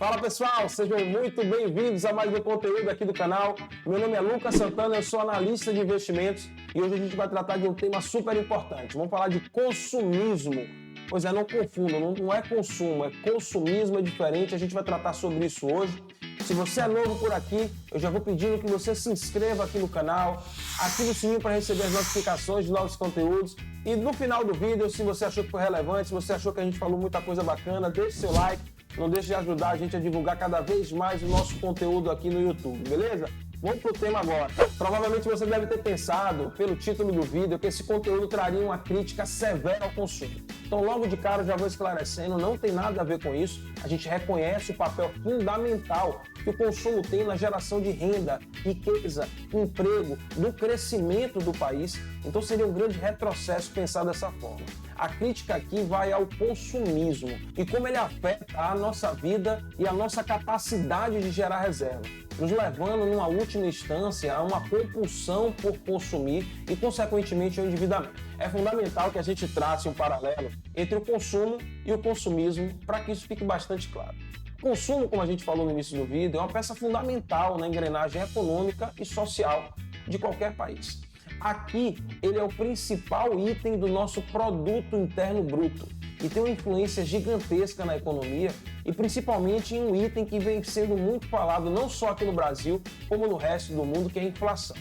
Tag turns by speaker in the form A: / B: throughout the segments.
A: Fala pessoal, sejam muito bem-vindos a mais um conteúdo aqui do canal. Meu nome é Lucas Santana, eu sou analista de investimentos e hoje a gente vai tratar de um tema super importante. Vamos falar de consumismo. Pois é, não confundam, não é consumo, é consumismo, é diferente. A gente vai tratar sobre isso hoje. Se você é novo por aqui, eu já vou pedindo que você se inscreva aqui no canal, ative o sininho para receber as notificações de novos conteúdos. E no final do vídeo, se você achou que foi relevante, se você achou que a gente falou muita coisa bacana, deixe seu like. Não deixe de ajudar a gente a divulgar cada vez mais o nosso conteúdo aqui no YouTube, beleza? Vamos pro tema agora. Provavelmente você deve ter pensado, pelo título do vídeo, que esse conteúdo traria uma crítica severa ao consumo. Então, logo de cara, eu já vou esclarecendo, não tem nada a ver com isso. A gente reconhece o papel fundamental que o consumo tem na geração de renda, riqueza, emprego, do crescimento do país. Então, seria um grande retrocesso pensar dessa forma. A crítica aqui vai ao consumismo e como ele afeta a nossa vida e a nossa capacidade de gerar reserva, nos levando, numa última instância, a uma compulsão por consumir e, consequentemente, ao endividamento. É fundamental que a gente trace um paralelo entre o consumo e o consumismo para que isso fique bastante claro. O consumo, como a gente falou no início do vídeo, é uma peça fundamental na engrenagem econômica e social de qualquer país. Aqui, ele é o principal item do nosso produto interno bruto e tem uma influência gigantesca na economia e principalmente em um item que vem sendo muito falado não só aqui no Brasil, como no resto do mundo, que é a inflação.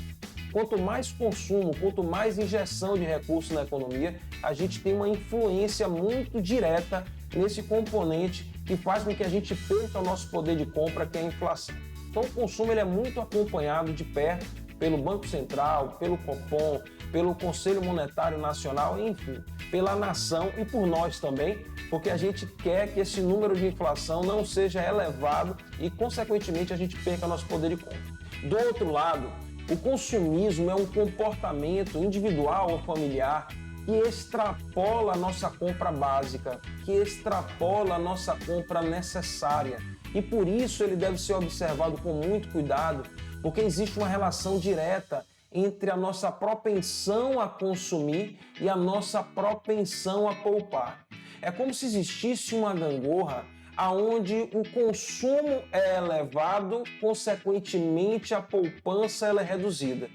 A: Quanto mais consumo, quanto mais injeção de recursos na economia, a gente tem uma influência muito direta nesse componente que faz com que a gente perca o nosso poder de compra, que é a inflação. Então o consumo ele é muito acompanhado de perto pelo Banco Central, pelo Copom, pelo Conselho Monetário Nacional, enfim, pela nação e por nós também, porque a gente quer que esse número de inflação não seja elevado e, consequentemente, a gente perca nosso poder de compra. Do outro lado, o consumismo é um comportamento individual ou familiar que extrapola a nossa compra básica, que extrapola a nossa compra necessária. E por isso ele deve ser observado com muito cuidado, porque existe uma relação direta entre a nossa propensão a consumir e a nossa propensão a poupar. É como se existisse uma gangorra onde o consumo é elevado, consequentemente a poupança ela é reduzida.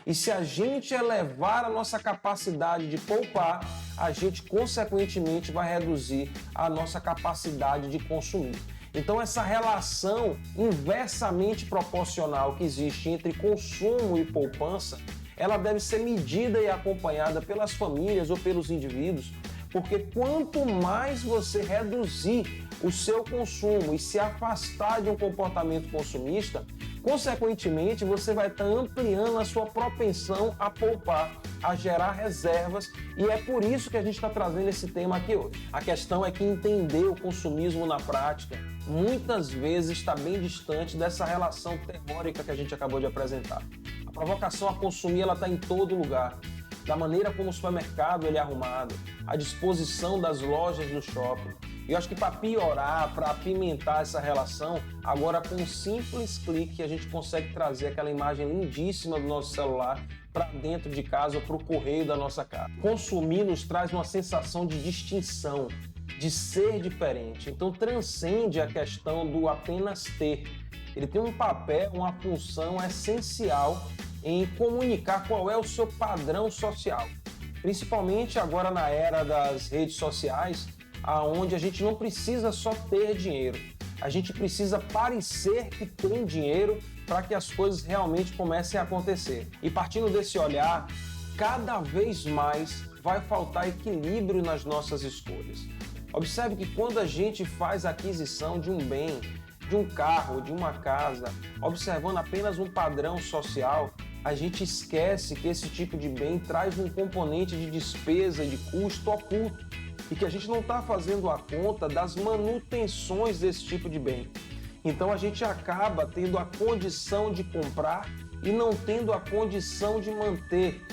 A: E se a gente elevar a nossa capacidade de poupar, a gente consequentemente vai reduzir a nossa capacidade de consumir. Então essa relação inversamente proporcional que existe entre consumo e poupança, ela deve ser medida e acompanhada pelas famílias ou pelos indivíduos, porque quanto mais você reduzir o seu consumo e se afastar de um comportamento consumista, consequentemente você vai estar ampliando a sua propensão a poupar, a gerar reservas, e é por isso que a gente está trazendo esse tema aqui hoje. A questão é que entender o consumismo na prática muitas vezes está bem distante dessa relação teórica que a gente acabou de apresentar. A provocação a consumir ela está em todo lugar. Da maneira como o supermercado ele é arrumado, a disposição das lojas do shopping. E eu acho que para piorar, para apimentar essa relação, agora com um simples clique a gente consegue trazer aquela imagem lindíssima do nosso celular para dentro de casa ou para o correio da nossa casa. Consumir nos traz uma sensação de distinção, de ser diferente. Então transcende a questão do apenas ter. Ele tem um papel, uma função essencial em comunicar qual é o seu padrão social. Principalmente agora na era das redes sociais, onde a gente não precisa só ter dinheiro. A gente precisa parecer que tem dinheiro para que as coisas realmente comecem a acontecer. E partindo desse olhar, cada vez mais vai faltar equilíbrio nas nossas escolhas. Observe que quando a gente faz a aquisição de um bem, de um carro, de uma casa, observando apenas um padrão social, a gente esquece que esse tipo de bem traz um componente de despesa e de custo oculto e que a gente não está fazendo a conta das manutenções desse tipo de bem. Então a gente acaba tendo a condição de comprar e não tendo a condição de manter.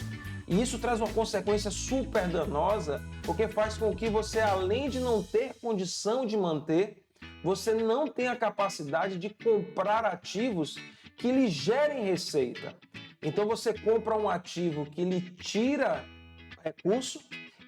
A: E isso traz uma consequência super danosa, porque faz com que você, além de não ter condição de manter, você não tenha a capacidade de comprar ativos que lhe gerem receita. Então você compra um ativo que lhe tira recurso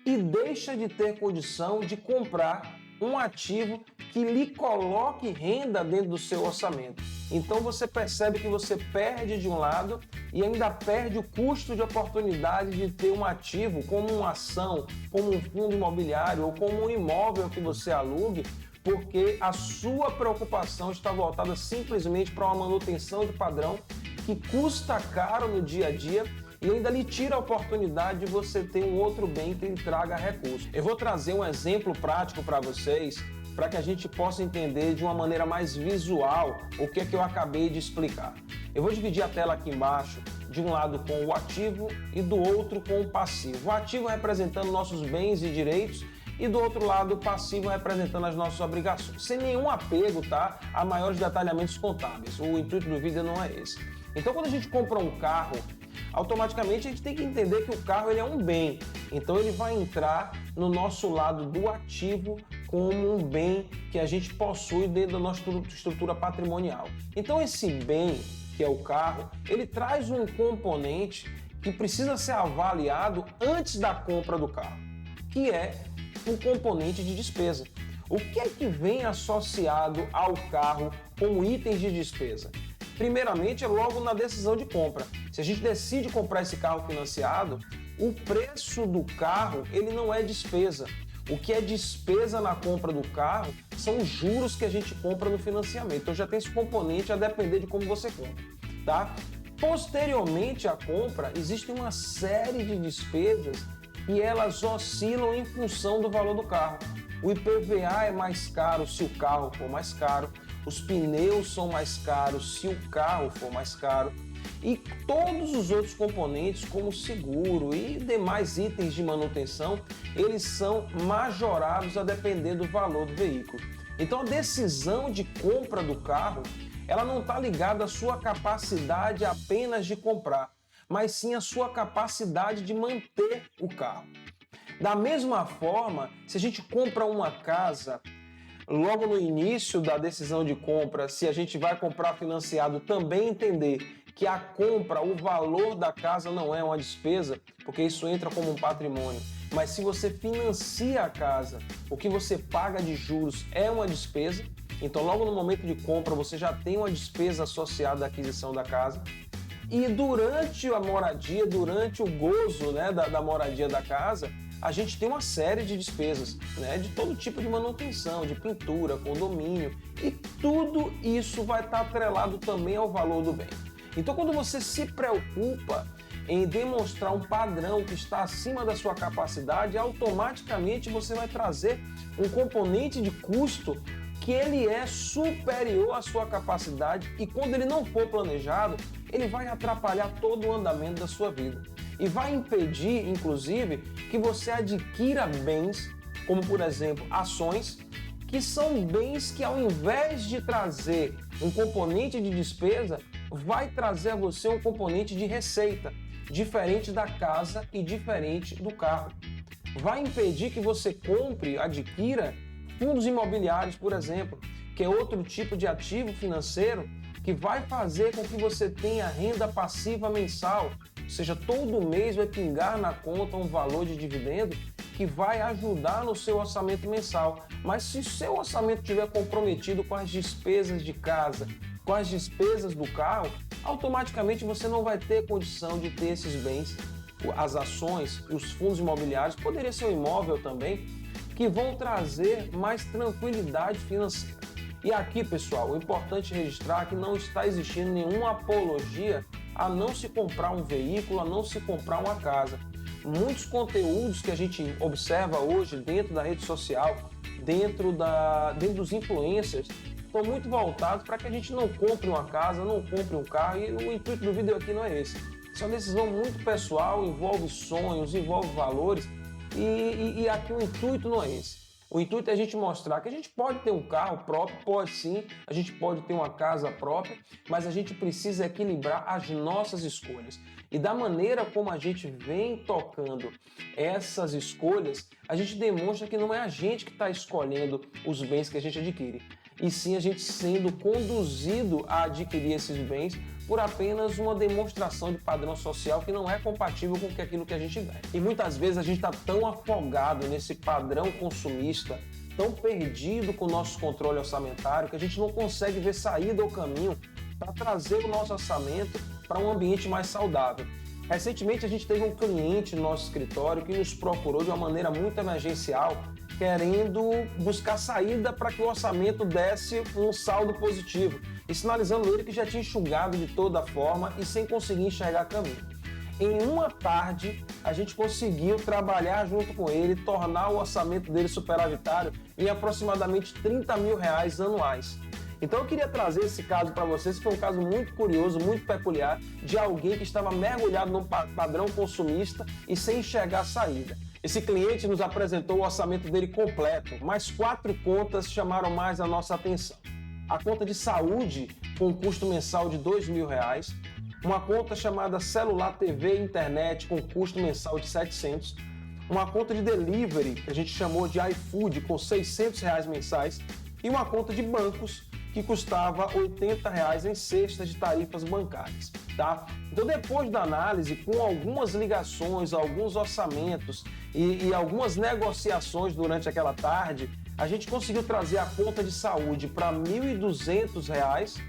A: e deixa de ter condição de comprar um ativo que lhe coloque renda dentro do seu orçamento. Então você percebe que você perde de um lado e ainda perde o custo de oportunidade de ter um ativo como uma ação, como um fundo imobiliário ou como um imóvel que você alugue, porque a sua preocupação está voltada simplesmente para uma manutenção de padrão que custa caro no dia a dia e ainda lhe tira a oportunidade de você ter um outro bem que lhe traga recurso. Eu vou trazer um exemplo prático para vocês, para que a gente possa entender de uma maneira mais visual o que é que eu acabei de explicar. Eu vou dividir a tela aqui embaixo, de um lado com o ativo e do outro com o passivo. O ativo representando nossos bens e direitos e do outro lado o passivo representando as nossas obrigações. Sem nenhum apego, tá, a maiores detalhamentos contábeis. O intuito do vídeo não é esse. Então, quando a gente compra um carro, automaticamente a gente tem que entender que o carro ele é um bem. Então ele vai entrar no nosso lado do ativo como um bem que a gente possui dentro da nossa estrutura patrimonial. Então esse bem, que é o carro, ele traz um componente que precisa ser avaliado antes da compra do carro, que é o componente de despesa. O que é que vem associado ao carro como itens de despesa? Primeiramente, é logo na decisão de compra. Se a gente decide comprar esse carro financiado, o preço do carro ele não é despesa. O que é despesa na compra do carro são os juros que a gente compra no financiamento. Então já tem esse componente a depender de como você compra, tá? Posteriormente à compra, existe uma série de despesas e elas oscilam em função do valor do carro. O IPVA é mais caro se o carro for mais caro, os pneus são mais caros se o carro for mais caro e todos os outros componentes, como seguro e demais itens de manutenção, eles são majorados a depender do valor do veículo. Então a decisão de compra do carro, ela não está ligada à sua capacidade apenas de comprar, mas sim à sua capacidade de manter o carro. Da mesma forma, se a gente compra uma casa, logo no início da decisão de compra, se a gente vai comprar financiado, também entender que a compra, o valor da casa não é uma despesa, porque isso entra como um patrimônio. Mas se você financia a casa, o que você paga de juros é uma despesa, então logo no momento de compra você já tem uma despesa associada à aquisição da casa. E durante a moradia, durante o gozo, né, da moradia da casa, a gente tem uma série de despesas, né, de todo tipo de manutenção, de pintura, condomínio, e tudo isso vai estar atrelado também ao valor do bem. Então, quando você se preocupa em demonstrar um padrão que está acima da sua capacidade, automaticamente você vai trazer um componente de custo que ele é superior à sua capacidade e quando ele não for planejado, ele vai atrapalhar todo o andamento da sua vida e vai impedir, inclusive, que você adquira bens, como por exemplo, ações, que são bens que ao invés de trazer um componente de despesa, vai trazer a você um componente de receita, diferente da casa e diferente do carro. Vai impedir que você compre, adquira fundos imobiliários, por exemplo, que é outro tipo de ativo financeiro que vai fazer com que você tenha renda passiva mensal, ou seja, todo mês vai pingar na conta um valor de dividendo que vai ajudar no seu orçamento mensal. Mas se o seu orçamento estiver comprometido com as despesas de casa, com as despesas do carro, automaticamente você não vai ter condição de ter esses bens, as ações e os fundos imobiliários, poderia ser um imóvel também, que vão trazer mais tranquilidade financeira. E aqui, pessoal, o importante registrar que não está existindo nenhuma apologia a não se comprar um veículo, a não se comprar uma casa. Muitos conteúdos que a gente observa hoje dentro da rede social, dentro dos influencers, estão muito voltados para que a gente não compre uma casa, não compre um carro, e o intuito do vídeo aqui não é esse. Isso é uma decisão muito pessoal, envolve sonhos, envolve valores, e aqui o intuito não é esse. O intuito é a gente mostrar que a gente pode ter um carro próprio, pode sim, a gente pode ter uma casa própria, mas a gente precisa equilibrar as nossas escolhas. E da maneira como a gente vem tocando essas escolhas, a gente demonstra que não é a gente que está escolhendo os bens que a gente adquire, e sim a gente sendo conduzido a adquirir esses bens por apenas uma demonstração de padrão social que não é compatível com aquilo que a gente ganha. E muitas vezes a gente está tão afogado nesse padrão consumista, tão perdido com o nosso controle orçamentário que a gente não consegue ver saída ou caminho para trazer o nosso orçamento para um ambiente mais saudável. Recentemente a gente teve um cliente no nosso escritório que nos procurou de uma maneira muito emergencial, querendo buscar saída para que o orçamento desse um saldo positivo e sinalizando ele que já tinha enxugado de toda forma e sem conseguir enxergar caminho. Em uma tarde, a gente conseguiu trabalhar junto com ele, tornar o orçamento dele superavitário em aproximadamente R$30 mil anuais. Então eu queria trazer esse caso para vocês, que foi um caso muito curioso, muito peculiar, de alguém que estava mergulhado num padrão consumista e sem enxergar a saída. Esse cliente nos apresentou o orçamento dele completo, mas 4 contas chamaram mais a nossa atenção. A conta de saúde, com um custo mensal de R$2 mil, uma conta chamada celular, TV e internet, com custo mensal de R$700, uma conta de delivery, que a gente chamou de iFood, com R$600 mensais, e uma conta de bancos, que custava R$80 em cestas de tarifas bancárias, tá? Então, depois da análise, com algumas ligações, alguns orçamentos e algumas negociações durante aquela tarde, a gente conseguiu trazer a conta de saúde para R$1.200,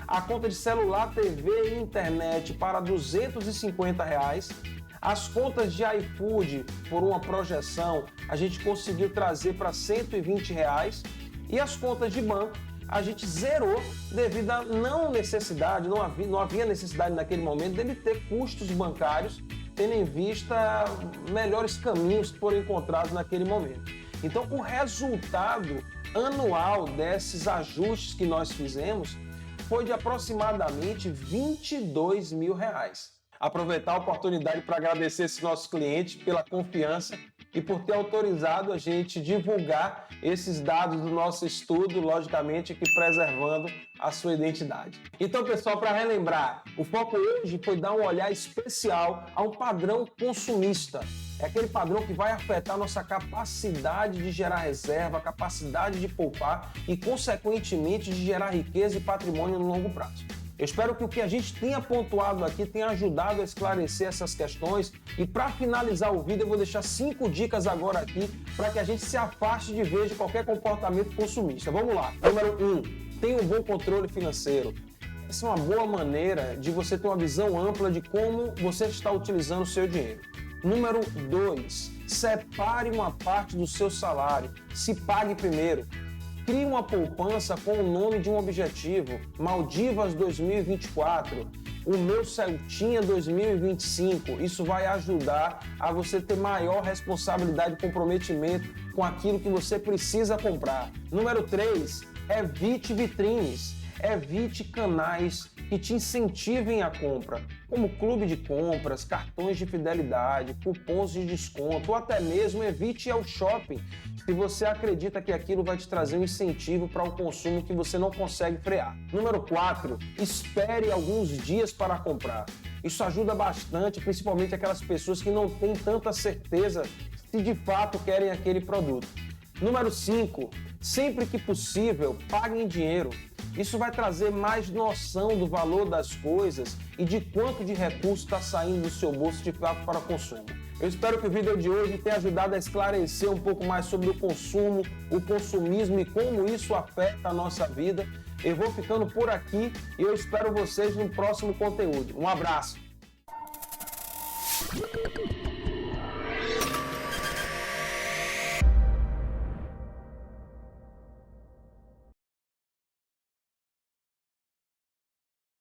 A: a conta de celular, TV e internet para R$250, as contas de iFood, por uma projeção, a gente conseguiu trazer para R$120, e as contas de banco a gente zerou devido à não necessidade, não havia necessidade naquele momento dele ter custos bancários, tendo em vista melhores caminhos que foram encontrados naquele momento. Então, o resultado anual desses ajustes que nós fizemos foi de aproximadamente R$22 mil. Aproveitar a oportunidade para agradecer esse nosso cliente pela confiança e por ter autorizado a gente divulgar esses dados do nosso estudo, logicamente que preservando a sua identidade. Então, pessoal, para relembrar, o foco hoje foi dar um olhar especial a um padrão consumista. É aquele padrão que vai afetar nossa capacidade de gerar reserva, capacidade de poupar e, consequentemente, de gerar riqueza e patrimônio no longo prazo. Eu espero que o que a gente tenha pontuado aqui tenha ajudado a esclarecer essas questões e, para finalizar o vídeo, eu vou deixar 5 dicas agora aqui para que a gente se afaste de vez de qualquer comportamento consumista. Vamos lá. Número 1, tenha um bom controle financeiro. Essa é uma boa maneira de você ter uma visão ampla de como você está utilizando o seu dinheiro. Número 2, separe uma parte do seu salário, se pague primeiro. Crie uma poupança com o nome de um objetivo, Maldivas 2024, o meu Celtinha 2025. Isso vai ajudar a você ter maior responsabilidade e comprometimento com aquilo que você precisa comprar. Número 3, evite vitrines. Evite canais que te incentivem a compra, como clube de compras, cartões de fidelidade, cupons de desconto, ou até mesmo evite ir ao shopping se você acredita que aquilo vai te trazer um incentivo para o consumo que você não consegue frear. Número 4, espere alguns dias para comprar. Isso ajuda bastante, principalmente aquelas pessoas que não têm tanta certeza se de fato querem aquele produto. Número 5, sempre que possível, pague em dinheiro. Isso vai trazer mais noção do valor das coisas e de quanto de recurso está saindo do seu bolso de fato para consumo. Eu espero que o vídeo de hoje tenha ajudado a esclarecer um pouco mais sobre o consumo, o consumismo e como isso afeta a nossa vida. Eu vou ficando por aqui e eu espero vocês no próximo conteúdo. Um abraço!